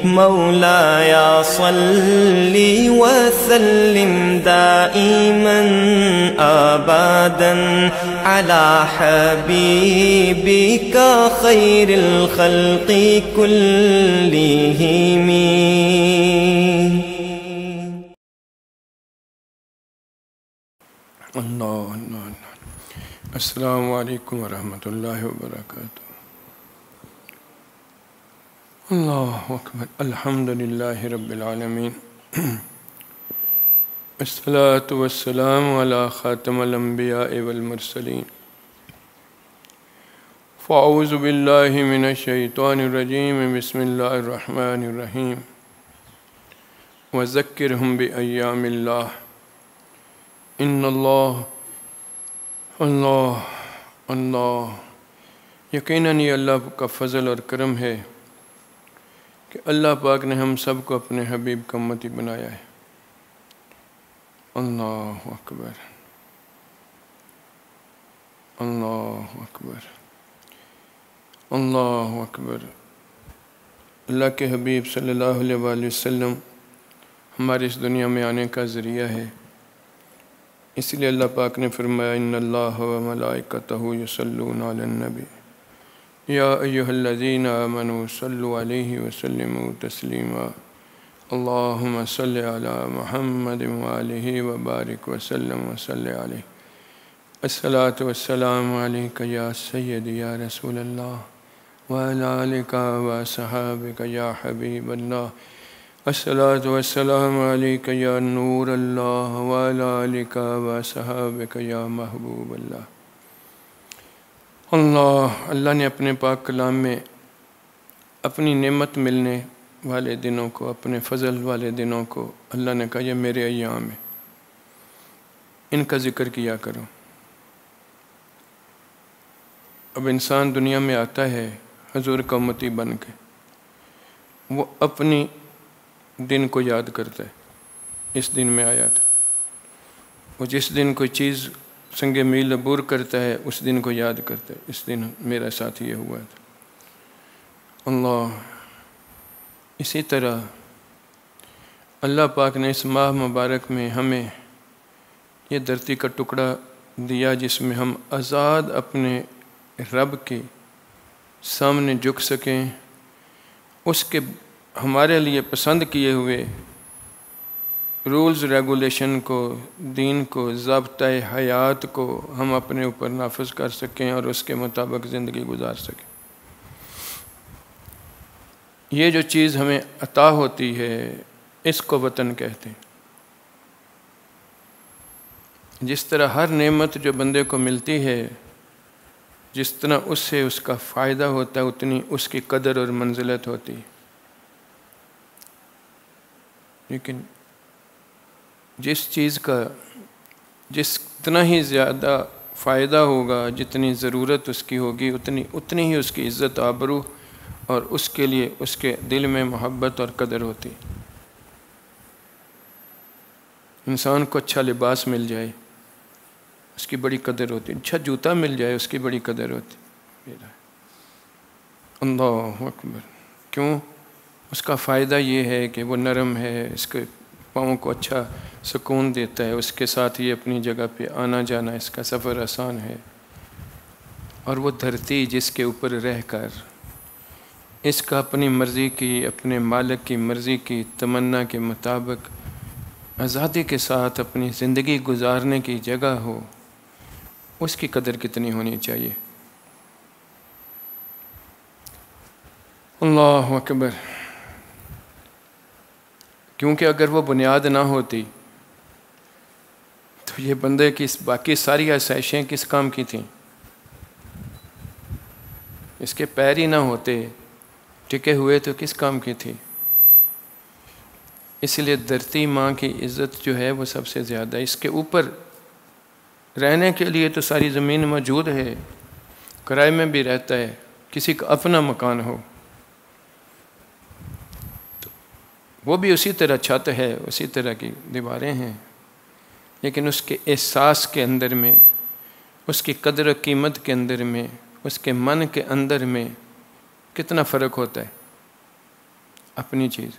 मौलाया सल्ली वसल्लिम दाइमन अबदन अला हबीबिका खैरिल खल्क़ि कुल्लिहिम। अस्सलामु अलैकुम वरहमतुल्लाहि वबरकातुहू। अल्लाहु अकबर। अल्हम्दुलिल्लाहि रब्बिल आलमीन। अस्सलातु वस्सलामु अला खातमिल अंबिया'i वल मुरसलीन। फ़अऊज़ु बिल्लाहि मिनश शैतानिर रजीम। बिस्मिल्लाहिर रहमानिर रहीम। वज़क्किरहुम बिअय्यामिल्लाह। इन्नल्लाह अल्लाह अल्लाह यकीनन ये अल्लाह का फ़ज़ल और करम है कि अल्लाह पाक ने हम सब को अपने हबीब का उम्मती बनाया है। अल्लाहु अकबर अल्लाहु अकबर अल्लाहु अकबर। अल्लाह के हबीब सल्लल्लाहु अलैहि वसल्लम हमारे इस दुनिया में आने का ज़रिया है। इसलिए अल्लाह पाक ने फरमाया इन्नल्लाह व मलाइकतहू युसल्लूना अलन नबी या अय्युहल्लज़ीना आमनू सल्लु अलैहि व सल्लिमू तस्लीमा। अल्लाहुम्मा सल्लि अला मुहम्मद व आलिहि व बारिक व सल्लिम व सल्लि अलैहि। अस्सलातु वस्सलामु अलैका या सय्यदी या रसूलल्लाह व अला आलिका व असहाबिका या हबीबल्लाह। अस्सलातु वस्सलामु अलैका या नूर अल्लाह व अला आलिका व असहाबिका या महबूबल्लाह। अल्लाह ने अपने पाक कलाम में अपनी नेमत मिलने वाले दिनों को, अपने फ़ज़ल वाले दिनों को अल्लाह ने कहा ये मेरे अय्याम है, इनका ज़िक्र किया करो। अब इंसान दुनिया में आता है हुज़ूर का उम्मती बन के, वो अपनी दिन को याद करता है। इस दिन में आया था वो, जिस दिन कोई चीज़ संगे मील अबूर करता है उस दिन को याद करता है, इस दिन मेरा साथ ये हुआ था। अल्लाह इसी तरह अल्लाह पाक ने इस माह मुबारक में हमें ये धरती का टुकड़ा दिया जिसमें हम आज़ाद अपने रब के सामने झुक सकें, उसके हमारे लिए पसंद किए हुए रूल्स रेगुलेशन को, दीन को, ज़ाब्ता-ए हयात को हम अपने ऊपर नाफिज कर सकें और उसके मुताबिक ज़िंदगी गुजार सकें। ये जो चीज़ हमें अता होती है इसको वतन कहते हैं। जिस तरह हर नेमत जो बंदे को मिलती है, जिस तरह उससे उसका फ़ायदा होता है उतनी उसकी कदर और मंजिलत होती है। लेकिन जिस चीज़ का जितना ही ज़्यादा फ़ायदा होगा, जितनी ज़रूरत उसकी होगी, उतनी ही उसकी इज़्ज़त आबरू और उसके लिए उसके दिल में मोहब्बत और कदर होती। इंसान को अच्छा लिबास मिल जाए उसकी बड़ी कदर होती, अच्छा जूता मिल जाए उसकी बड़ी कदर होती। अल्लाहु अकबर। क्यों? उसका फ़ायदा ये है कि वो नरम है, इसके पाँव को अच्छा सुकून देता है, उसके साथ ये अपनी जगह पे आना जाना, इसका सफ़र आसान है। और वो धरती जिसके ऊपर रहकर इसका अपनी मर्ज़ी की, अपने मालिक की मर्ज़ी की तमन्ना के मुताबिक आज़ादी के साथ अपनी ज़िंदगी गुजारने की जगह हो, उसकी कदर कितनी होनी चाहिए। अल्लाहु अकबर। क्योंकि अगर वो बुनियाद ना होती तो ये बंदे की बाकी सारी आसाइशें किस काम की थीं? इसके पैर ही ना होते, टिके हुए तो किस काम की थी? इसलिए धरती माँ की इज़्ज़त जो है वो सबसे ज़्यादा। इसके ऊपर रहने के लिए तो सारी ज़मीन मौजूद है, किराए में भी रहता है, किसी का अपना मकान हो तो वो भी उसी तरह छत है, उसी तरह की दीवारें हैं, लेकिन उसके एहसास के अंदर में, उसकी कदर व कीमत के अंदर में, उसके मन के अंदर में कितना फ़र्क होता है। अपनी चीज़,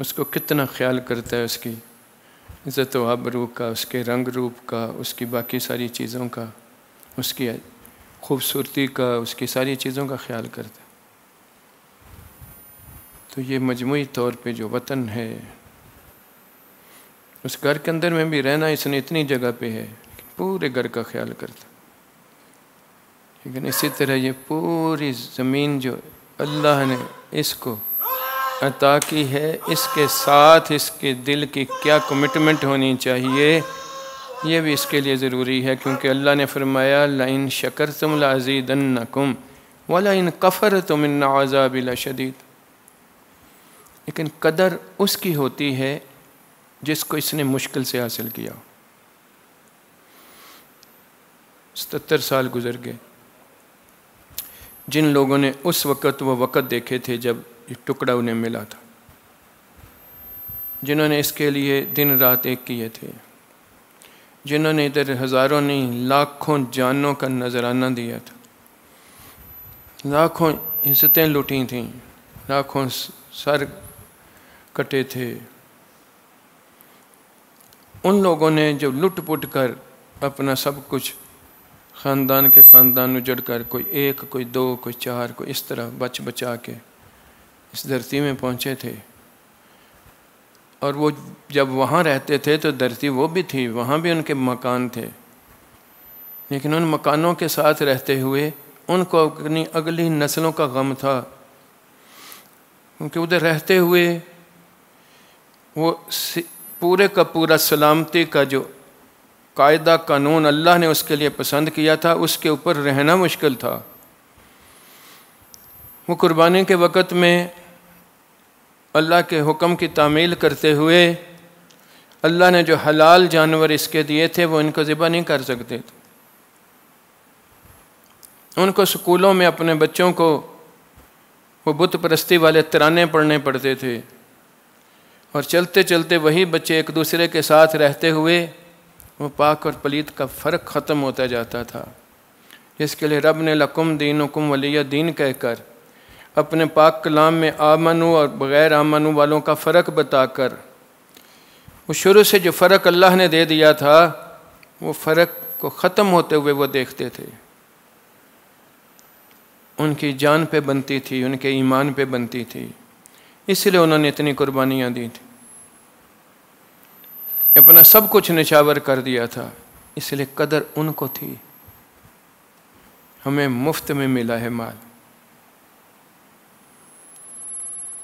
उसको कितना ख्याल करता है, उसकी इज़्ज़त व आबरू का, उसके रंग रूप का, उसकी बाकी सारी चीज़ों का, उसकी खूबसूरती का, उसकी सारी चीज़ों का ख्याल करता है। तो ये मजमूई तौर पे जो वतन है, उस घर के अंदर में भी रहना इसने इतनी जगह पे है, लेकिन पूरे घर का ख्याल करता। लेकिन इसी तरह ये पूरी ज़मीन जो अल्लाह ने इसको अता की है, इसके साथ इसके दिल की क्या कमिटमेंट होनी चाहिए, ये भी इसके लिए ज़रूरी है। क्योंकि अल्लाह ने फरमाया लाइन शकरतुम लाज़ीदन्नकुम वलाइन कफरतुम इन्न अज़ाबी लशदीद। लेकिन कदर उसकी होती है जिसको इसने मुश्किल से हासिल किया। 77 साल गुजर गए। जिन लोगों ने उस वक़्त वो वक़्त देखे थे जब ये टुकड़ा उन्हें मिला था, जिन्होंने इसके लिए दिन रात एक किए थे, जिन्होंने इधर हज़ारों नहीं लाखों जानों का नजराना दिया था, लाखों इज्जतें लुटी थीं, लाखों सर कटे थे, उन लोगों ने जो लुट पुट कर अपना सब कुछ ख़ानदान के ख़ानदान उजड़ कर, कोई एक, कोई दो, कोई चार, कोई इस तरह बच बचा के इस धरती में पहुँचे थे। और वो जब वहाँ रहते थे तो धरती वो भी थी, वहाँ भी उनके मकान थे, लेकिन उन मकानों के साथ रहते हुए उनको अपनी अगली नस्लों का गम था। क्योंकि उधर रहते हुए वो पूरे का पूरा सलामती का जो कायदा कानून अल्लाह ने उसके लिए पसंद किया था, उसके ऊपर रहना मुश्किल था। वो कुर्बानी के वक़्त में अल्लाह के हुक्म की तामील करते हुए अल्लाह ने जो हलाल जानवर इसके दिए थे वो इनको ज़िबा नहीं कर सकते थे। उनको स्कूलों में अपने बच्चों को वो बुत परस्ती वाले तराने पढ़ने पड़ते थे, और चलते चलते वही बच्चे एक दूसरे के साथ रहते हुए वो पाक और पलीत का फ़र्क ख़त्म होता जाता था। इसके लिए रब ने लकुम दीनुकुम वलिया दीन कहकर अपने पाक कलाम में आमनु और बग़ैर आमनु वालों का फ़र्क बताकर वो शुरू से जो फ़र्क अल्लाह ने दे दिया था वो फ़र्क को ख़त्म होते हुए वो देखते थे। उनकी जान पे बनती थी, उनके ईमान पे बनती थी, इसलिए उन्होंने इतनी कुर्बानियाँ दी थी, अपना सब कुछ निछावर कर दिया था, इसलिए कदर उनको थी। हमें मुफ्त में मिला है माल।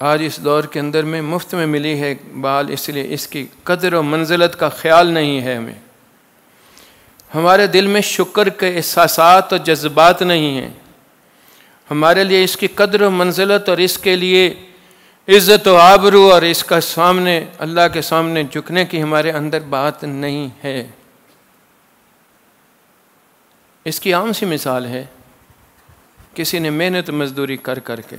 आज इस दौर के अंदर में मुफ्त में मिली है बाल, इसलिए इसकी कदर और मंजिलत का ख्याल नहीं है हमें। हमारे दिल में शुक्र के एहसासात और जज्बात नहीं हैं। हमारे लिए इसकी कदर और मंजिलत और इसके लिए इज़्ज़त व आबरू और इसका सामने अल्लाह के सामने झुकने की हमारे अंदर बात नहीं है। इसकी आम सी मिसाल है, किसी ने मेहनत मजदूरी कर करके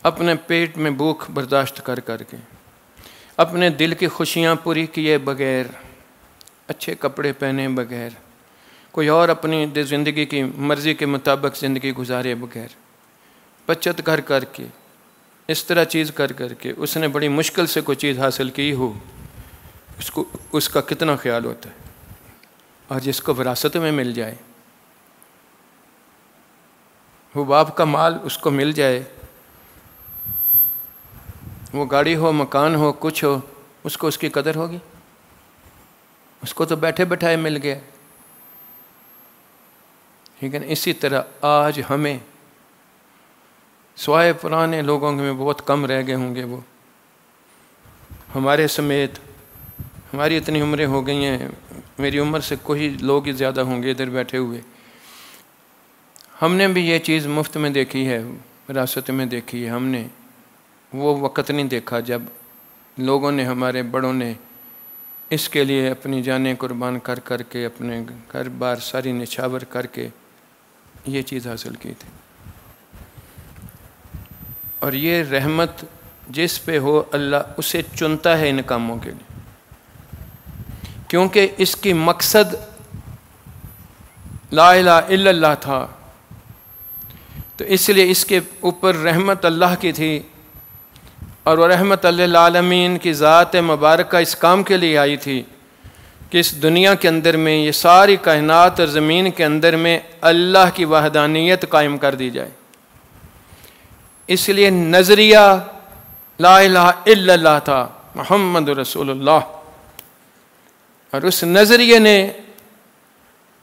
अपने पेट में भूख बर्दाश्त कर करके अपने दिल की खुशियाँ पूरी किए बगैर, अच्छे कपड़े पहने बगैर, कोई और अपनी ज़िंदगी की मर्ज़ी के मुताबिक ज़िंदगी गुजारे बगैर, बचत कर करके इस तरह चीज़ कर करके उसने बड़ी मुश्किल से कोई चीज़ हासिल की हो, उसको उसका कितना ख्याल होता है। और जिसको विरासत में मिल जाए, वो बाप का माल उसको मिल जाए, वो गाड़ी हो, मकान हो, कुछ हो, उसको उसकी कदर होगी? उसको तो बैठे बैठाए मिल गया। लेकिन इसी तरह आज हमें स्वाए पुराने लोगों में बहुत कम रह गए होंगे, वो हमारे समेत, हमारी इतनी उम्रें हो गई हैं, मेरी उम्र से कोई लोग ही ज़्यादा होंगे इधर बैठे हुए। हमने भी ये चीज़ मुफ्त में देखी है, विरासत में देखी है। हमने वो वक़्त नहीं देखा जब लोगों ने, हमारे बड़ों ने इसके लिए अपनी जानें कुर्बान कर करके, अपने घर बार सारी निछावर करके ये चीज़ हासिल की थी। और ये रहमत जिस पे हो अल्लाह उसे चुनता है इन कामों के लिए, क्योंकि इसकी मकसद ला इलाहा इल्लल्लाह था। तो इसलिए इसके ऊपर रहमत अल्लाह की थी, और वह रहमत लिल आलमीन की ज़ात मुबारक इस काम के लिए आई थी कि इस दुनिया के अंदर में, ये सारी कायनात और ज़मीन के अंदर में अल्लाह की वहदानियत कायम कर दी जाए। इसलिए नज़रिया ला इलाहा इल्लल्लाह था, मुहम्मद रसूलुल्लाह, और उस नज़रिए ने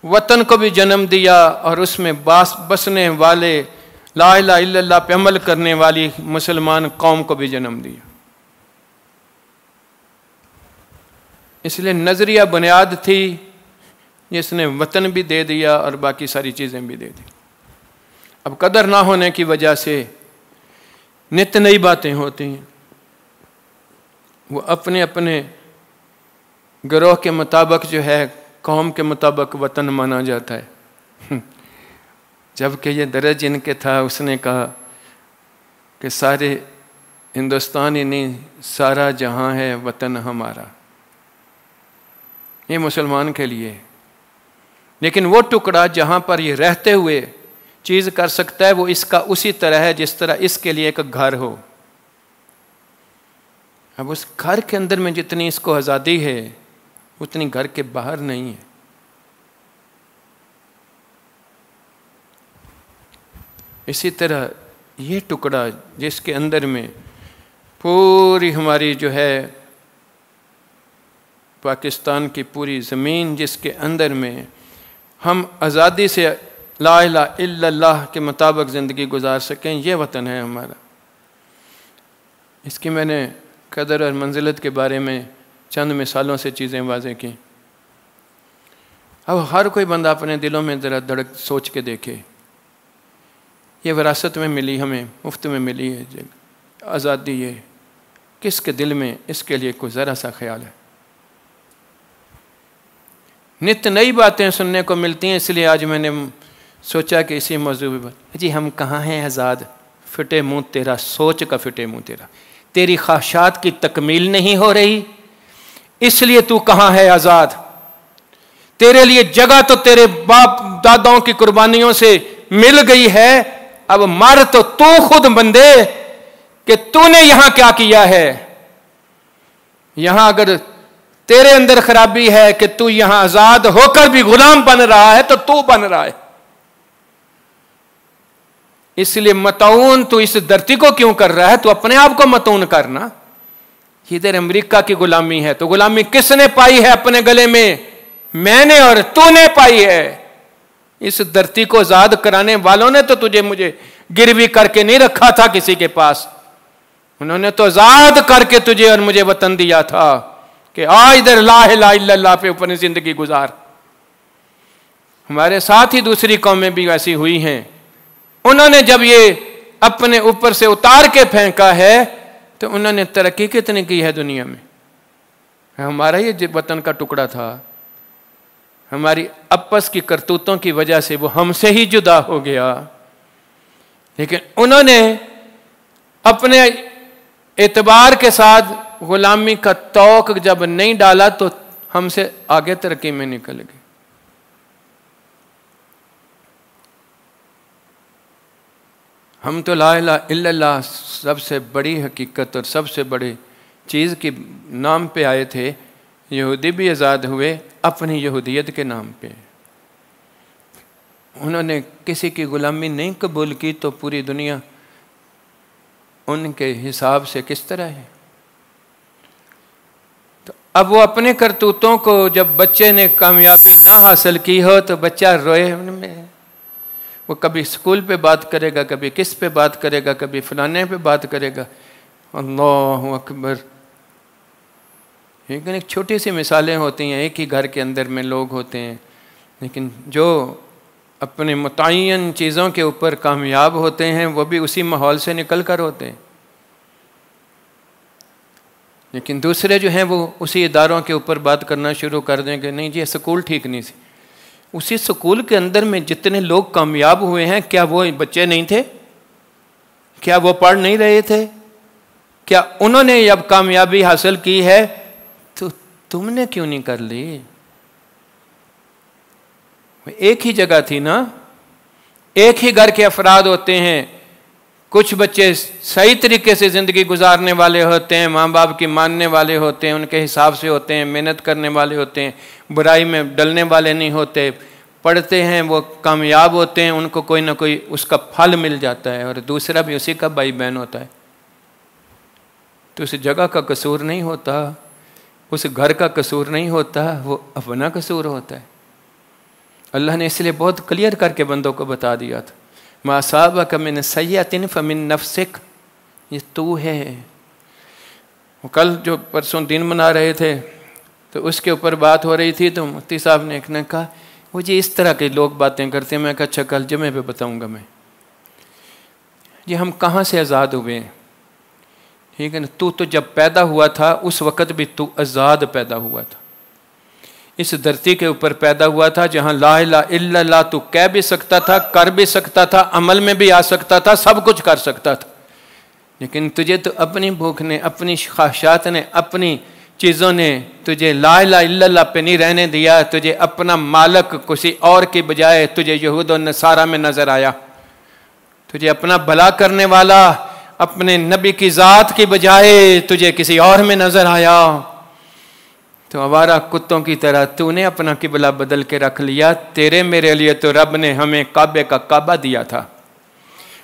वतन को भी जन्म दिया और उसमें बसने वाले ला इलाहा इल्लल्लाह पे अमल करने वाली मुसलमान कौम को भी जन्म दिया। इसलिए नज़रिया बुनियाद थी जिसने वतन भी दे दिया और बाकी सारी चीज़ें भी दे दी। अब कदर ना होने की वजह से नित नई बातें होती हैं, वो अपने अपने गिरोह के मुताबिक जो है, कौम के मुताबिक वतन माना जाता है। जबकि ये दर्ज जिनके था, उसने कहा कि सारे हिंदुस्तान ही नहीं, सारा जहां है वतन हमारा। ये मुसलमान के लिए, लेकिन वो टुकड़ा जहां पर ये रहते हुए चीज़ कर सकता है, वो इसका उसी तरह है जिस तरह इसके लिए एक घर हो। अब उस घर के अंदर में जितनी इसको आज़ादी है उतनी घर के बाहर नहीं है। इसी तरह ये टुकड़ा जिसके अंदर में पूरी हमारी जो है पाकिस्तान की पूरी ज़मीन, जिसके अंदर में हम आज़ादी से ला इलाहा इल्लल्लाह के मुताबिक ज़िंदगी गुजार सकें, ये वतन है हमारा। इसकी मैंने कदर और मंजिलत के बारे में चंद मिसालों से चीज़ें वाज़ेह की। अब हर कोई बंदा अपने दिलों में ज़रा धड़क सोच के देखे, ये विरासत में मिली, हमें मुफ्त में मिली है आज़ादी, ये किसके दिल में इसके लिए कोई ज़रा सा ख्याल है? नित नई बातें सुनने को मिलती हैं। इसलिए आज मैंने सोचा कि इसी मौजू पर जी, हम कहाँ हैं आज़ाद? फिटे मुँह तेरा, सोच का फिटे मुँह तेरा, तेरी ख्वाहिशात की तकमील नहीं हो रही, इसलिए तू कहाँ है आज़ाद? तेरे लिए जगह तो तेरे बाप दादाओं की कुर्बानियों से मिल गई है, अब मर तो तू खुद बंदे कि तूने यहां क्या किया है। यहां अगर तेरे अंदर खराबी है कि तू यहां आजाद होकर भी गुलाम बन रहा है, तो तू बन रहा है। इसलिए मतऊन तू इस धरती को क्यों कर रहा है? तू अपने आप को मतऊन करना। इधर अमेरिका की गुलामी है, तो गुलामी किसने पाई है अपने गले में? मैंने और तूने पाई है। इस धरती को आजाद कराने वालों ने तो तुझे मुझे गिरवी करके नहीं रखा था किसी के पास, उन्होंने तो आजाद करके तुझे और मुझे वतन दिया था कि आ इधर ला इलाहा इल्लल्लाह पे अपनी जिंदगी गुजार। हमारे साथ ही दूसरी कौमें भी वैसी हुई हैं, उन्होंने जब ये अपने ऊपर से उतार के फेंका है तो उन्होंने तरक्की कितनी की है दुनिया में। हमारा ये वतन का टुकड़ा था, हमारी आपस की करतूतों की वजह से वो हमसे ही जुदा हो गया, लेकिन उन्होंने अपने एतबार के साथ गुलामी का तौक जब नहीं डाला तो हमसे आगे तरक्की में निकल गए। हम तो ला इलाहा इल्लल्लाह सबसे बड़ी हकीकत और सबसे बड़ी चीज़ के नाम पे आए थे। यहूदी भी आज़ाद हुए अपनी यहूदियत के नाम पे। उन्होंने किसी की गुलामी नहीं कबूल की तो पूरी दुनिया उनके हिसाब से किस तरह है। तो अब वो अपने करतूतों को, जब बच्चे ने कामयाबी ना हासिल की हो तो बच्चा रोए उनमें, वो कभी स्कूल पे बात करेगा, कभी किस पे बात करेगा, कभी फलाने पे बात करेगा। अल्लाह अकबर। लेकिन एक छोटी सी मिसालें होती हैं, एक ही घर के अंदर में लोग होते हैं, लेकिन जो अपने मुतय्यन चीज़ों के ऊपर कामयाब होते हैं वो भी उसी माहौल से निकल कर होते हैं। लेकिन दूसरे जो हैं वो उसी इदारों के ऊपर बात करना शुरू कर देंगे, नहीं जी स्कूल ठीक नहीं थी। उसी स्कूल के अंदर में जितने लोग कामयाब हुए हैं, क्या वो बच्चे नहीं थे? क्या वो पढ़ नहीं रहे थे? क्या उन्होंने जब कामयाबी हासिल की है तो तुमने क्यों नहीं कर ली? एक ही जगह थी ना, एक ही घर के अफराद होते हैं, कुछ बच्चे सही तरीके से ज़िंदगी गुजारने वाले होते हैं, माँ बाप की मानने वाले होते हैं, उनके हिसाब से होते हैं, मेहनत करने वाले होते हैं, बुराई में डलने वाले नहीं होते, पढ़ते हैं वो कामयाब होते हैं, उनको कोई ना कोई उसका फल मिल जाता है, और दूसरा भी उसी का भाई बहन होता है। तो उस जगह का कसूर नहीं होता, उस घर का कसूर नहीं होता, वो अपना कसूर होता है। अल्लाह ने इसलिए बहुत क्लियर करके बंदों को बता दिया था, मा असाबक मिन सय्यतिन फमिन नफ्सिक, ये तू है। वो कल जो परसों दिन मना रहे थे तो उसके ऊपर बात हो रही थी, तो मुफ्ती साहब ने एक ने कहा वो जी इस तरह के लोग बातें करते हैं। मैं कहा अच्छा कल जुमे पे बताऊंगा मैं, ये हम कहाँ से आज़ाद हुए हैं, ठीक है ना। तू तो जब पैदा हुआ था उस वक़्त भी तू आज़ाद पैदा हुआ था, इस धरती के ऊपर पैदा हुआ था जहाँ ला इलाहा इल्लल्लाह तू कह भी सकता था, कर भी सकता था, अमल में भी आ सकता था, सब कुछ कर सकता था। लेकिन तुझे तो अपनी भूख ने, अपनी ख्वाहिशात ने, अपनी चीज़ों ने तुझे ला इलाहा इल्लल्लाह पे नहीं रहने दिया। तुझे अपना मालिक किसी और के बजाय तुझे यहूद और नसारा में नजर आया, तुझे अपना भला करने वाला अपने नबी की ज़ात की बजाय तुझे किसी और में नजर आया। तो आवारा कुत्तों की तरह तूने अपना किबला बदल के रख लिया। तेरे मेरे लिए तो रब ने हमें काबे का काबा दिया था,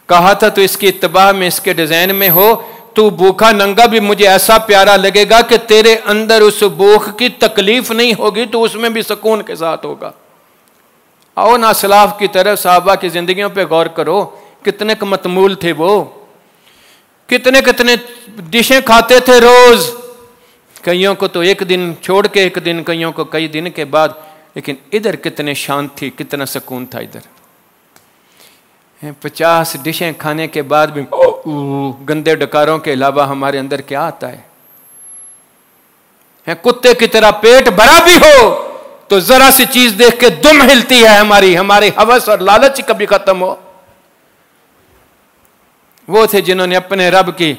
कहा था तो इसकी इत्तबा में, इसके डिजाइन में हो, तू भूखा नंगा भी मुझे ऐसा प्यारा लगेगा कि तेरे अंदर उस भूख की तकलीफ नहीं होगी, तो उसमें भी सुकून के साथ होगा। आओ ना सलाफ की तरह साहबा की जिंदगियों पे गौर करो, कितने मतमूल थे वो, कितने कितने डिशें खाते थे रोज, कईयों को तो एक दिन छोड़ के एक दिन, कईयों को कई दिन के बाद। लेकिन इधर कितने शांत थी, कितना सुकून था। इधर 50 डिशें खाने के बाद भी गंदे डकारों के अलावा हमारे अंदर क्या आता है? कुत्ते की तरह पेट भरा भी हो तो जरा सी चीज देख के दुम हिलती है हमारी, हमारी हवस और लालच कभी खत्म हो। वो थे जिन्होंने अपने रब की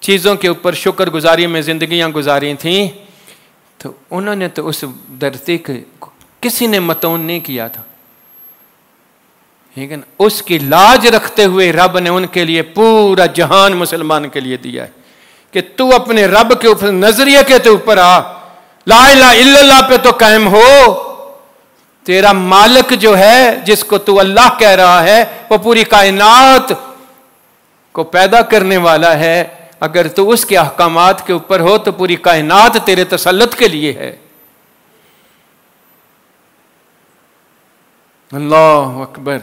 चीज़ों के ऊपर शुक्रगुजारी में ज़िंदगियां गुजारी थीं, तो उन्होंने तो उस धरती को किसी ने मतऊन नहीं किया था, ठीक है ना। उसकी लाज रखते हुए रब ने उनके लिए पूरा जहान मुसलमान के लिए दिया है कि तू अपने रब के ऊपर नजरिए के तो ऊपर आ, ला इलाहा इल्लल्लाह पे तो कायम हो। तेरा मालिक जो है, जिसको तू अल्लाह कह रहा है, वो पूरी कायनात को पैदा करने वाला है। अगर तू उसके अहकामात के ऊपर हो तो पूरी कायनात तेरे तसल्लुत के लिए है। अल्लाह अकबर।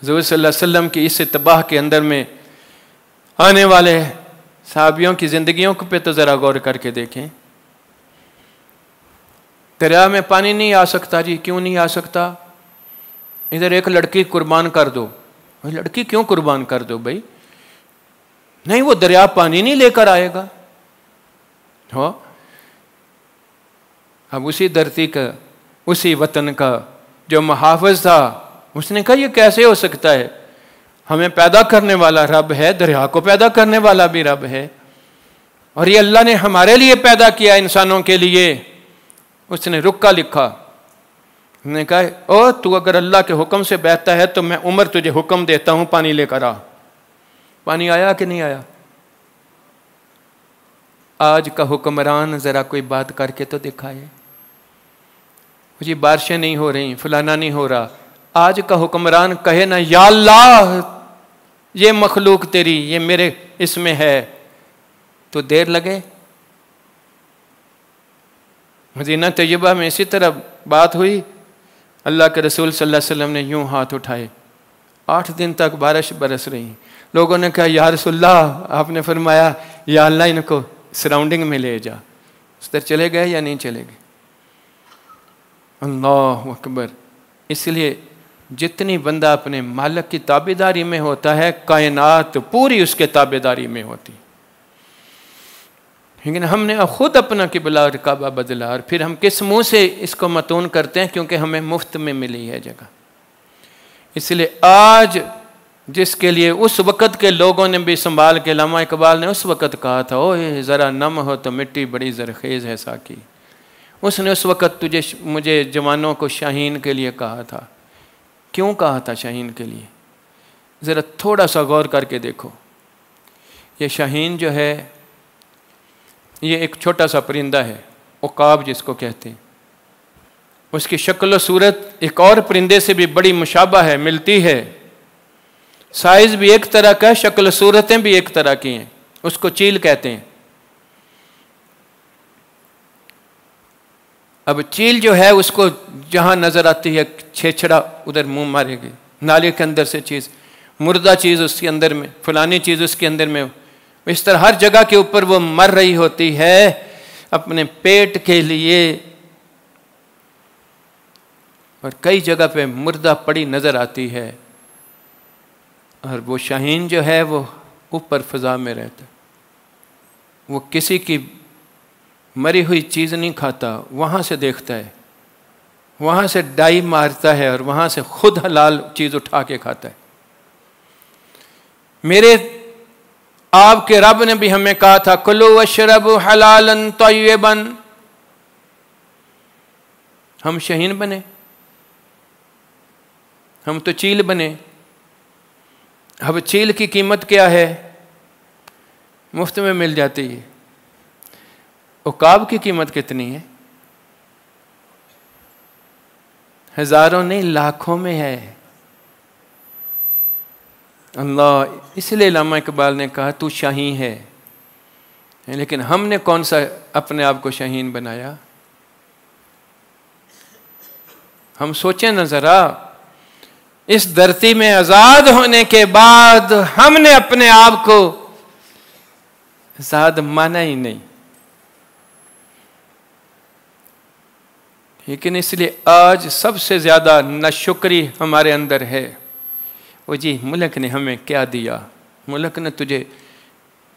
हुज़ूर सल्लल्लाहु अलैहि वसल्लम की इस इत्तबा के अंदर में आने वाले साहबियों की जिंदगियों पे तो जरा गौर करके देखें। दरिया में पानी नहीं आ सकता जी, क्यों नहीं आ सकता? इधर एक लड़की कुर्बान कर दो, लड़की क्यों कुर्बान कर दो भाई? नहीं, वो दरिया पानी नहीं लेकर आएगा। हो अब उसी धरती का, उसी वतन का जो मुहाफ़िज़ था, उसने कहा ये कैसे हो सकता है? हमें पैदा करने वाला रब है, दरिया को पैदा करने वाला भी रब है, और ये अल्लाह ने हमारे लिए पैदा किया, इंसानों के लिए। उसने रुक्का लिखा, उसने कहा ओ तू अगर अल्लाह के हुक्म से बहता है तो मैं उमर तुझे हुक्म देता हूं, पानी लेकर आ। पानी आया कि नहीं आया? आज का हुक्मरान जरा कोई बात करके तो दिखाए, मुझे बारिशें नहीं हो रही, फलाना नहीं हो रहा। आज का हुक्मरान कहे ना या अल्लाह ये मखलूक तेरी, ये मेरे इसमें है, तो देर लगे। मदीना तैयबा में इसी तरह बात हुई। अल्लाह के रसूल सल्लल्लाहु अलैहि वसल्लम ने यूं हाथ उठाए, 8 दिन तक बारिश बरस रही। लोगों ने कहा या रसूलल्लाह, आपने फरमाया या अल्लाह इनको सराउंडिंग में ले जा। उस तरह चले गए या नहीं चले गए? अल्लाह अकबर। इसलिए जितनी बंदा अपने मालिक की ताबेदारी में होता है, कायनात पूरी उसके ताबेदारी में होती। लेकिन हमने खुद अपना किबला और काबा बदला, और फिर हम किस मुंह से इसको मतून करते हैं? क्योंकि हमें मुफ्त में मिली है जगह। इसलिए आज जिसके लिए उस वक़्त के लोगों ने भी संभाल के, अल्लामा इकबाल ने उस वक़्त कहा था ओए ज़रा नम हो तो मिट्टी बड़ी ज़रखेज़ है साकी। उसने उस वक़्त तुझे मुझे जवानों को शाहीन के लिए कहा था क्यों कहा था शाहीन के लिए? ज़रा थोड़ा सा गौर करके देखो। ये शाहीन जो है ये एक छोटा सा परिंदा है, उकाब जिसको कहते हैं। उसकी शक्ल व सूरत एक और परिंदे से भी बड़ी मुशाबा है, मिलती है। साइज़ भी एक तरह का है, शक्ल सूरतें भी एक तरह की हैं। उसको चील कहते हैं। अब चील जो है उसको जहाँ नज़र आती है छेछड़ा उधर मुंह मारेगी, नाले के अंदर से चीज़, मुर्दा चीज़ उसके अंदर में, फलानी चीज़ उसके अंदर में, इस तरह हर जगह के ऊपर वो मर रही होती है अपने पेट के लिए, और कई जगह पे मुर्दा पड़ी नज़र आती है। और वो शाहीन जो है वो ऊपर फ़ज़ा में रहता है। वो किसी की मरी हुई चीज़ नहीं खाता, वहाँ से देखता है, वहाँ से डाई मारता है और वहाँ से खुद हलाल चीज़ उठा के खाता है। मेरे आपके रब ने भी हमें कहा था कुलू वशरबू हलालन तय्यबन। हम शाहीन बने, हम तो चील बने। अब चील की कीमत क्या है? मुफ्त में मिल जाती है। उकाब की कीमत कितनी है? हजारों नहीं लाखों में है। अल्लाह, इसलिए अल्लामा इकबाल ने कहा तू शाहीन है। लेकिन हमने कौन सा अपने आप को शाहीन बनाया? हम सोचें न जरा, इस धरती में आजाद होने के बाद हमने अपने आप को आजाद माना ही नहीं। लेकिन इसलिए आज सबसे ज्यादा नाशुक्री हमारे अंदर है। वो जी मुल्क ने हमें क्या दिया? मुल्क ने तुझे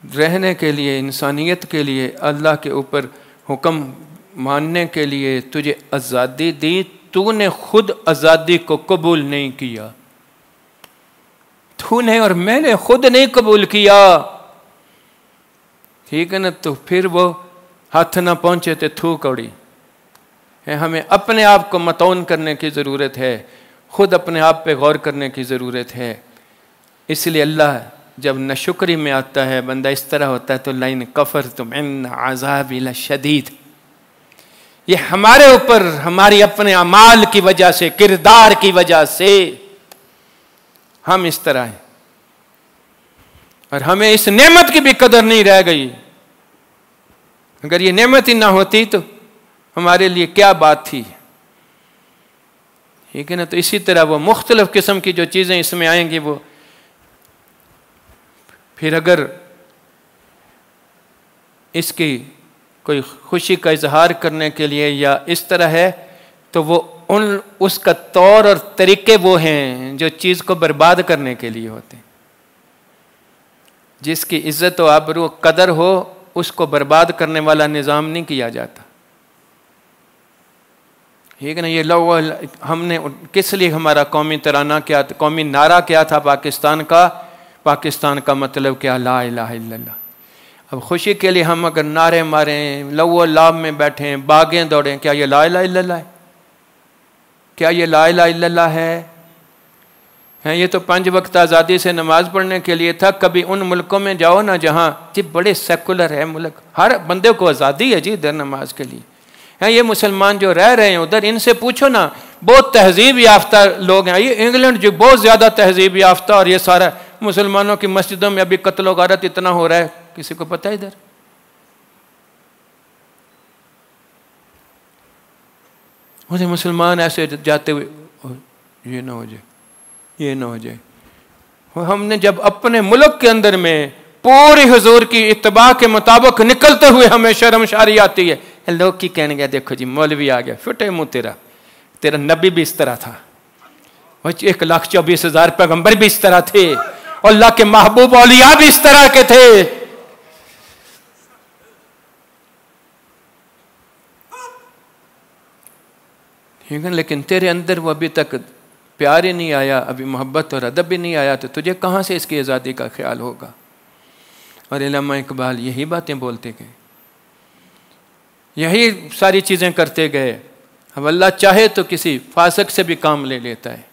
रहने के लिए, इंसानियत के लिए, अल्लाह के ऊपर हुक्म मानने के लिए तुझे आज़ादी दी, तूने खुद आज़ादी को कबूल नहीं किया। तूने और मैंने खुद नहीं कबूल किया, ठीक है ना? तो फिर वो हाथ ना पहुंचे थे थू कौड़ी है। हमें अपने आप को मतौन करने की ज़रूरत है, खुद अपने आप पे गौर करने की ज़रूरत है। इसलिए अल्लाह जब नाशुक्री में आता है, बंदा इस तरह होता है, तो लाइन कफर तुम इन अज़ाबी लशदीद, ये हमारे ऊपर हमारी अपने अमाल की वजह से, किरदार की वजह से हम इस तरह हैं। और हमें इस नेमत की भी कदर नहीं रह गई। अगर ये नेमत ही ना होती तो हमारे लिए क्या बात थी, ठीक है ना? तो इसी तरह वो मुख्तलिफ किस्म की जो चीज़ें इसमें आएंगी, वो फिर अगर इसकी कोई खुशी का इजहार करने के लिए या इस तरह है, तो वो उसका तौर और तरीके वो हैं जो चीज़ को बर्बाद करने के लिए होते हैं। जिसकी इज्जत व आबरू कदर हो, उसको बर्बाद करने वाला निज़ाम नहीं किया जाता, ठीक है ना? ये लोग हमने किस लिए, हमारा कौमी तराना क्या, कौमी नारा क्या था पाकिस्तान का? पाकिस्तान का मतलब क्या? ला इलाहा इल्लल्लाह। अब खुशी के लिए हम अगर नारे मारें, लव लाभ में बैठें, बागें दौड़ें, क्या ये ला इलाहा इल्लल्लाह है? क्या ये ला इलाहा इल्लल्लाह है? ये तो 5 वक्त आज़ादी से नमाज पढ़ने के लिए था। कभी उन मुल्कों में जाओ ना जहाँ जी बड़े सेकुलर है मुल्क, हर बंदे को आज़ादी है जी इधर नमाज के लिए। ये मुसलमान जो रह रहे हैं उधर, इनसे पूछो ना, बहुत तहजीब याफ्ता लोग हैं। ये इंग्लैंड जो बहुत ज़्यादा तहजीब याफ्ता, और ये सारा मुसलमानों की मस्जिदों में अभी कत्ल व गारत इतना हो रहा है, किसी को पता है इधर? मुझे मुसलमान ऐसे जाते हुए ये ना हो जाए, ये ना हो जाए। हमने जब अपने मुल्क के अंदर में पूरी हुजूर की इत्तबा के मुताबिक निकलते हुए हमें शर्मशारी आती है। लोग की कहने गया, देखो जी मौलवी आ गया, फिटे मुंह तेरा नबी भी इस तरह था, 1,24,000 पैगंबर भी इस तरह थे, और अल्लाह के महबूब औलिया भी इस तरह के थे। ठीक है, लेकिन तेरे अंदर वो अभी तक प्यार ही नहीं आया, अभी मोहब्बत और अदब भी नहीं आया, तो तुझे कहाँ से इसकी आज़ादी का ख्याल होगा? और अल्लामा इकबाल यही बातें बोलते गए, यही सारी चीज़ें करते गए। अब अल्लाह चाहे तो किसी फासिक से भी काम ले लेता है,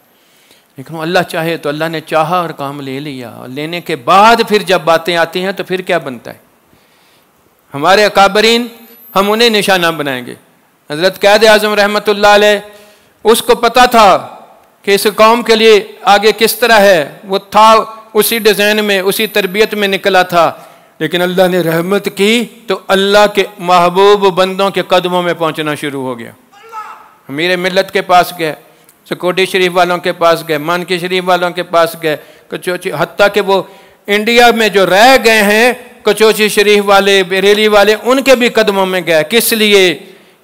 लेकिन अल्लाह चाहे तो अल्लाह ने चाहा और काम ले लिया, और लेने के बाद फिर जब बातें आती हैं तो फिर क्या बनता है? हमारे अकाबरीन, हम उन्हें निशाना बनाएंगे। हज़रत क़ायद आज़म रहमतुल्लाह अलैह, उसको पता था कि इस कौम के लिए आगे किस तरह है, वो था उसी डिज़ाइन में, उसी तरबियत में निकला था। लेकिन अल्लाह ने रहमत की तो अल्लाह के महबूब बंदों के कदमों में पहुंचना शुरू हो गया। अमीर मिल्लत के पास गए, सिकोटी शरीफ वालों के पास गए, मानकी शरीफ वालों के पास गए, कचौची, हत्ता कि वो इंडिया में जो रह गए हैं कचौची शरीफ वाले, बरेली वाले, उनके भी कदमों में गए। किस लिए?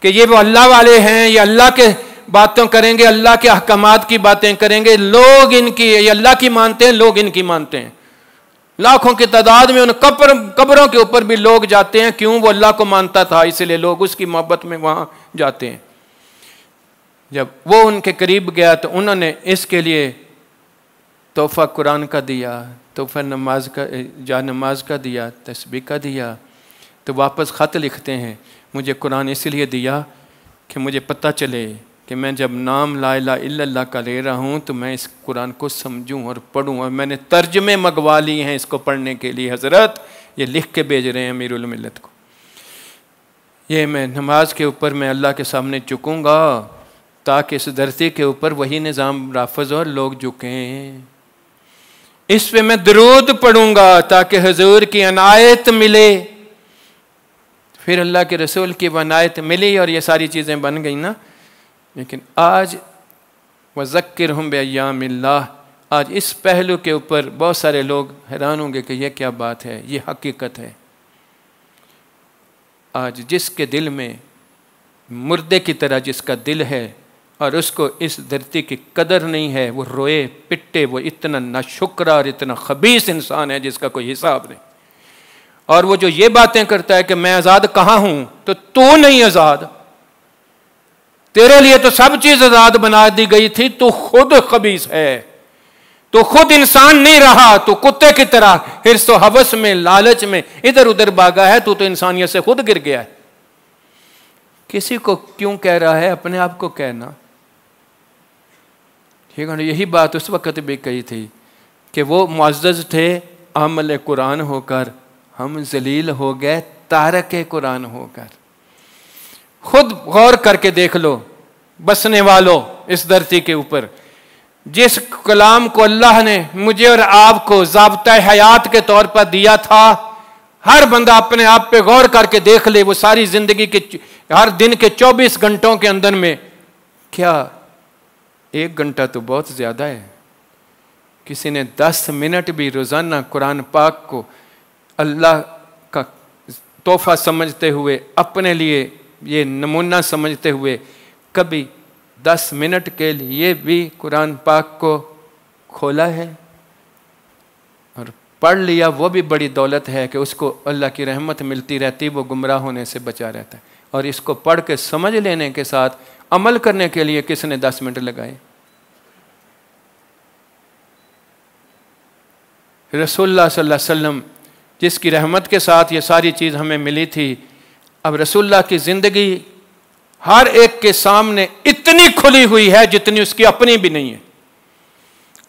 कि ये वो अल्लाह वाले हैं, ये अल्लाह के बातों करेंगे, अल्लाह के अहकामात की बातें करेंगे। लोग इनकी, ये अल्लाह की मानते हैं, लोग इनकी मानते हैं। लाखों की तादाद में उन कब्रों के ऊपर भी लोग जाते हैं। क्यों? वो अल्लाह को मानता था, इसलिए लोग उसकी मोहब्बत में वहां जाते हैं। जब वो उनके करीब गया तो उन्होंने इसके लिए तोहफा कुरान का दिया, तोहफा नमाज का, जा नमाज का दिया, तस्बीह का दिया। तो वापस ख़त लिखते हैं, मुझे कुरान इसलिए दिया कि मुझे पता चले कि मैं जब नाम ला इलाहा इल्लल्लाह का ले रहा हूँ तो मैं इस कुरान को समझूँ और पढ़ूँ। और मैंने तर्जमे मंगवा ली हैं इसको पढ़ने के लिए। हज़रत ये लिख के भेज रहे हैं अमीरुल मिल्लत को, ये मैं नमाज के ऊपर मैं अल्लाह के सामने झुकूँगा ताकि इस धरती के ऊपर वही निज़ाम राफज और लोग झुकें। इस पे मैं दरूद पढ़ूँगा ताकि हुजूर की अनायत मिले। फिर अल्लाह के रसूल की अनायत मिली और ये सारी चीज़ें बन गई ना। लेकिन आज वज़क्किरहुम बिअय्यामिल्लाह, आज इस पहलू के ऊपर बहुत सारे लोग हैरान होंगे कि यह क्या बात है, ये हकीकत है। आज जिसके दिल में मुर्दे की तरह जिसका दिल है और उसको इस धरती की कदर नहीं है, वो रोए पिट्टे, वो इतना नाशुक्र और इतना खबीस इंसान है जिसका कोई हिसाब नहीं। और वो जो ये बातें करता है कि मैं आज़ाद कहाँ हूँ, तो तू नहीं आज़ाद, तेरे लिए तो सब चीज़ आज़ाद बना दी गई थी, तू खुद खबीस है, तो खुद इंसान नहीं रहा, तो कुत्ते की तरह हिर्स व हवस में, लालच में इधर उधर भागा है, तू तो इंसानियत से खुद गिर गया है। किसी को क्यों कह रहा है? अपने आप को कहना। ठीक है ना? यही बात उस वक्त भी कही थी कि वो मुअज़्ज़ज़ थे आमल कुरान होकर, हम जलील हो गए तारक कुरान होकर। खुद गौर करके देख लो बसने वालों इस धरती के ऊपर, जिस कलाम को अल्लाह ने मुझे और आपको ज़ाब्ता हयात के तौर पर दिया था, हर बंदा अपने आप पे गौर करके देख ले। वो सारी जिंदगी के हर दिन के 24 घंटों के अंदर में क्या 1 घंटा तो बहुत ज़्यादा है। किसी ने 10 मिनट भी रोज़ाना कुरान पाक को अल्लाह का तोहफा समझते हुए, अपने लिए ये नमूना समझते हुए, कभी 10 मिनट के लिए भी कुरान पाक को खोला है और पढ़ लिया, वो भी बड़ी दौलत है कि उसको अल्लाह की रहमत मिलती रहती, वो गुमराह होने से बचा रहता है। और इसको पढ़ के समझ लेने के साथ अमल करने के लिए किसने 10 मिनट लगाए? रसूलुल्लाह सल्लल्लाहु अलैहि वसल्लम जिसकी रहमत के साथ ये सारी चीज़ हमें मिली थी। अब रसूलुल्लाह की ज़िंदगी हर एक के सामने इतनी खुली हुई है जितनी उसकी अपनी भी नहीं है।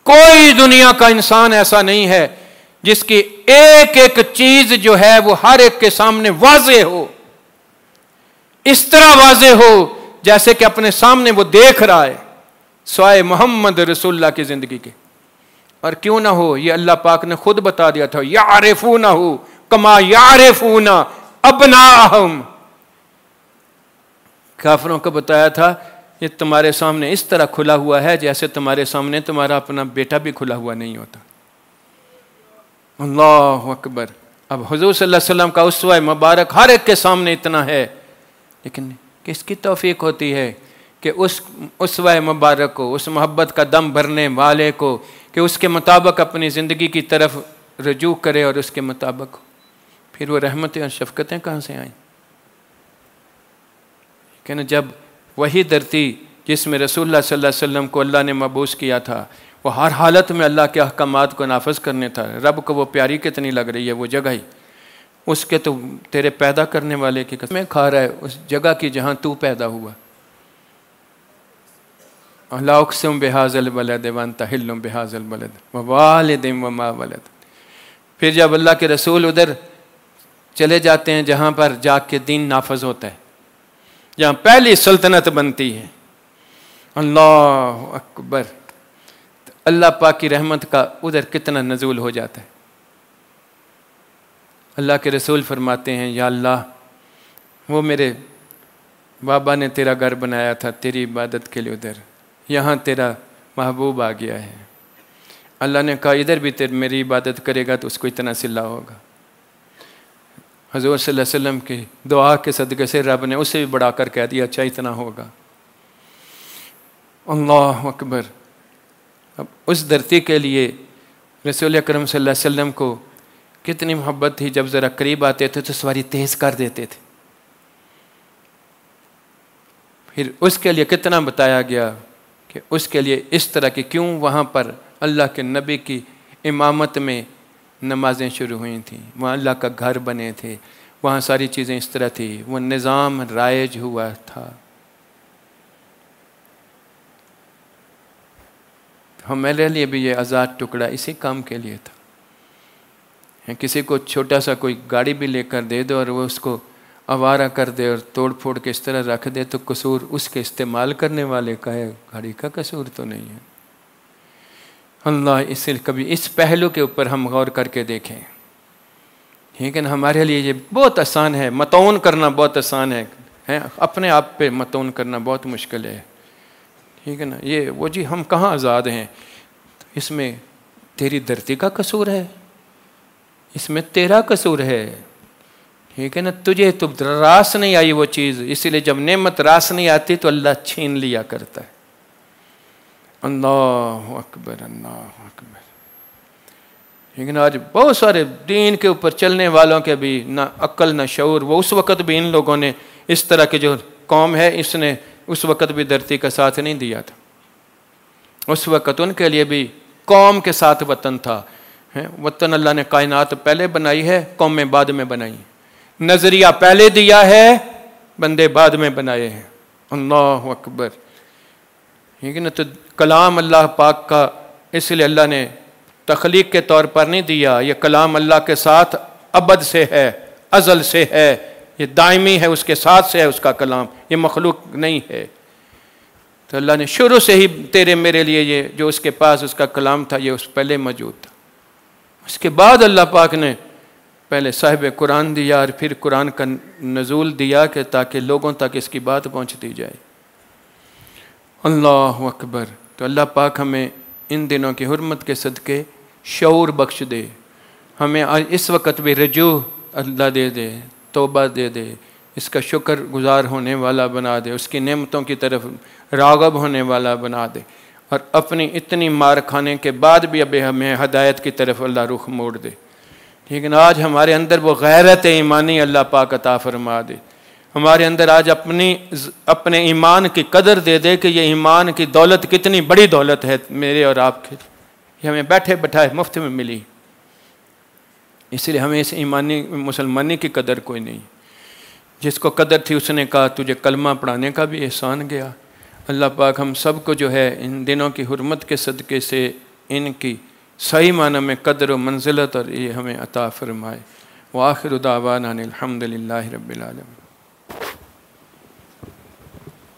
कोई दुनिया का इंसान ऐसा नहीं है जिसकी एक एक चीज जो है वो हर एक के सामने वाज़े हो, इस तरह वाज़े हो जैसे कि अपने सामने वो देख रहा है, स्वाए मोहम्मद रसूलुल्लाह की जिंदगी के। और क्यों ना हो, ये अल्लाह पाक ने खुद बता दिया था, यारिफूनहु कमा यारिफूना अबनाअहुम। काफिरों को बताया था ये तुम्हारे सामने इस तरह खुला हुआ है जैसे तुम्हारे सामने तुम्हारा अपना बेटा भी खुला हुआ नहीं होता। अल्लाह अकबर। अब हुजूर सल्लल्लाहु अलैहि वसल्लम का उसवा मुबारक हर एक के सामने इतना है, लेकिन किसकी तौफीक होती है कि उस उसवा मुबारक को, उस मोहब्बत का दम भरने वाले को, कि उसके मुताबिक अपनी ज़िंदगी की तरफ रजू करे और उसके मुताबिक। फिर वो रहमतें और शफ़क़तें कहाँ से आएँ? कि जब वही धरती जिसमें रसूलुल्लाह सल्लल्लाहु अलैहि वसल्लम को अल्लाह ने मबूस किया था, वो हर हालत में अल्लाह के अहकामात को नाफिज करने था। रब को वो प्यारी कितनी लग रही है वो जगह ही, उसके तो तेरे पैदा करने वाले की कसमें खा रहा है, उस जगह की जहाँ तू पैदा हुआ। ला उक़सिमु बिहाज़िल बलद व अंत हिल्लुम बिहाज़िल बलद व वालिदिन व मा वलद। फिर जब अल्लाह के रसूल उधर चले जाते हैं जहाँ पर जाके दीन नाफज होता है, जहाँ पहली सल्तनत बनती है, अल्लाह अकबर, तो अल्लाह पाक की रहमत का उधर कितना नज़ूल हो जाता है। अल्लाह के रसूल फरमाते हैं, या अल्लाह, वो मेरे बाबा ने तेरा घर बनाया था तेरी इबादत के लिए, उधर यहाँ तेरा महबूब आ गया है। अल्लाह ने कहा इधर भी तेरी मेरी इबादत करेगा तो उसको इतना सिला होगा। हज़ूर सल्लल्लाहु अलैहि वसल्लम की दुआ के सदक़े से रब ने उससे भी बढ़ाकर कह दिया, अच्छा इतना होगा। अल्लाह अकबर। अब उस धरती के लिए रसूल अकरम सल्लल्लाहु अलैहि वसल्लम को कितनी मोहब्बत थी, जब ज़रा करीब आते थे तो सवारी तेज़ कर देते थे। फिर उसके लिए कितना बताया गया कि उसके लिए इस तरह की क्यों वहाँ पर अल्लाह के नबी की इमामत में नमाजें शुरू हुई थी, वहाँ अल्लाह का घर बने थे, वहाँ सारी चीज़ें इस तरह थी, वो निज़ाम राइज हुआ था। हमारे लिए भी ये आज़ाद टुकड़ा इसी काम के लिए था। किसी को छोटा सा कोई गाड़ी भी लेकर दे दो और वो उसको आवारा कर दे और तोड़ फोड़ के इस तरह रख दे, तो कसूर उसके इस्तेमाल करने वाले का है, गाड़ी का कसूर तो नहीं है। अल्लाह, इससे कभी इस पहलू के ऊपर हम गौर करके देखें। ठीक है ना, हमारे लिए ये बहुत आसान है, मतौन करना बहुत आसान है, अपने आप पे मतौन करना बहुत मुश्किल है। ठीक है ना, ये वो जी हम कहाँ आज़ाद हैं, इसमें तेरी धरती का कसूर है, इसमें तेरा कसूर है। ठीक है ना, तुझे तो रास नहीं आई वो चीज़, इसीलिए जब नेमत रास नहीं आती तो अल्लाह छीन लिया करता है। अल्लाह अकबर, अल्लाह अकबर। लेकिन आज बहुत सारे दीन के ऊपर चलने वालों के भी ना अक्ल ना शऊर, वो उस वक़्त भी इन लोगों ने इस तरह के जो कौम है इसने उस वक़्त भी धरती का साथ नहीं दिया था। उस वक़्त उनके लिए भी कौम के साथ वतन था। वतन अल्लाह ने कायनात पहले बनाई है, कौमें बाद में बनाई। नज़रिया पहले दिया है, बंदे बाद में बनाए हैं। अल्लाह अकबर। ठीक है ना, तो कलाम अल्लाह पाक का इसलिए अल्लाह ने तख्लीक के तौर पर नहीं दिया, ये कलाम अल्लाह के साथ अबद से है, अज़ल से है, ये दायमी है, उसके साथ से है उसका कलाम, ये मखलूक नहीं है। तो अल्लाह ने शुरू से ही तेरे मेरे लिए ये जो उसके पास उसका कलाम था ये उस पहले मौजूद था। उसके बाद अल्लाह पाक ने पहले साहिब कुरान दिया और फिर कुरान का नज़ूल दिया कि ताकि लोगों तक इसकी बात पहुँचती जाए। अल्लाह अकबर। तो अल्लाह पाक हमें इन दिनों की हुर्मत के सदक़े शऊर बख्श दे, हमें इस वक्त भी रजू अल्लाह दे दे, तौबा दे दे, इसका शुक्र गुज़ार होने वाला बना दे, उसकी नेमतों की तरफ राग़ब होने वाला बना दे, और अपनी इतनी मार खाने के बाद भी अब हमें हदायत की तरफ अल्लाह रुख मोड़ दे। ठीक है ना, आज हमारे अंदर वो गैरत ईमानी अल्लाह पाक अता फरमा दे, हमारे अंदर आज अपने ईमान की कदर दे दे कि ये ईमान की दौलत कितनी बड़ी दौलत है मेरे और आपके, ये हमें बैठे बैठाए मुफ्त में मिली। इसलिए हमें इस ईमानी मुसलमानी की कदर कोई नहीं। जिसको कदर थी उसने कहा तुझे कलमा पढ़ाने का भी एहसान गया। अल्लाह पाक हम सब को जो है इन दिनों की हुर्मत के सदक़े से इनकी सही माना में कदर व मंजिलत और ये हमें अता फरमाए। व आखिर दावाना अनिल हम्दुलिल्लाहि रब्बिल आलमीन।